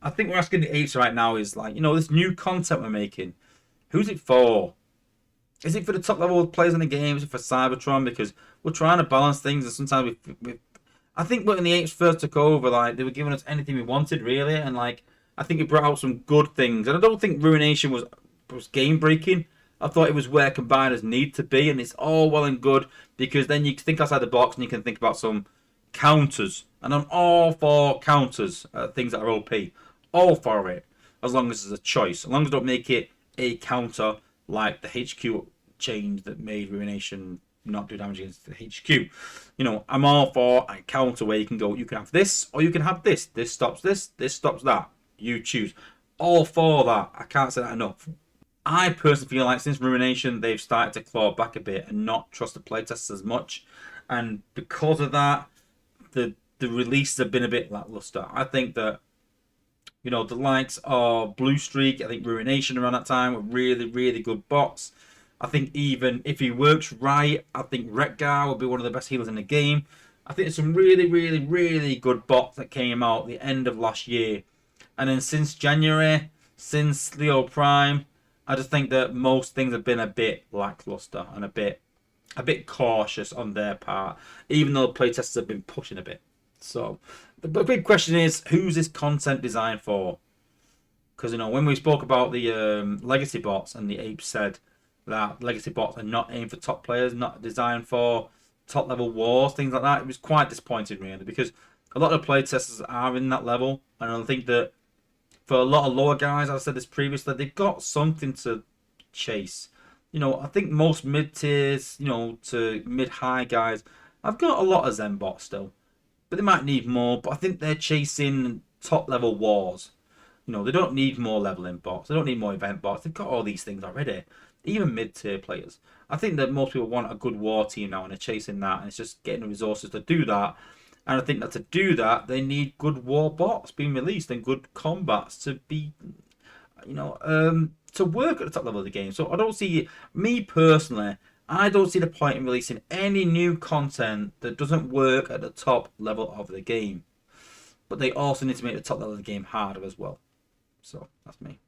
I think we're asking the apes right now is like, this new content we're making, who's it for? Is it for the top level players in the game? Is it for Cybertron? Because we're trying to balance things, and sometimes I think when the apes first took over, like they were giving us anything we wanted, really, and like I think it brought out some good things. And I don't think Ruination was game breaking. I thought it was where combiners need to be, and it's all well and good because then you can think outside the box and you can think about some counters. And I'm all for counters, things that are OP, all for it, as long as there's a choice, as long as they don't make it a counter like the HQ change that made Ruination not do damage against the HQ. I'm all for a counter where you can go, you can have this or you can have this. This stops this stops that. You choose. All for that. I can't say that enough. I personally feel like since Ruination, they've started to claw back a bit and not trust the playtests as much. And because of that, the releases have been a bit lackluster. I think that the likes of Blue Streak, I think Ruination around that time were really, really good bots. I think even if he works right, I think Retgar will be one of the best healers in the game. I think there's some really, really, really good bots that came out at the end of last year. And then since January, since Leo Prime, I just think that most things have been a bit lackluster and a bit cautious on their part, even though the playtesters have been pushing a bit. So the big question is, who's this content designed for? Because when we spoke about the legacy bots, and the apes said that legacy bots are not aimed for top players, not designed for top level wars, things like that, it was quite disappointing really, because a lot of playtesters are in that level, and I think that for a lot of lower guys, I've said this previously, they've got something to chase. I think most mid tiers, to mid high guys, I've got a lot of Zen bots still, but they might need more. But I think they're chasing top level wars. They don't need more leveling bots. They don't need more event bots. They've got all these things already. Even mid tier players. I think that most people want a good war team now, and they're chasing that, and it's just getting the resources to do that. And I think that to do that, they need good war bots being released and good combats to be, to work at the top level of the game. So I don't see, me personally, I don't see the point in releasing any new content that doesn't work at the top level of the game. But they also need to make the top level of the game harder as well. So that's me.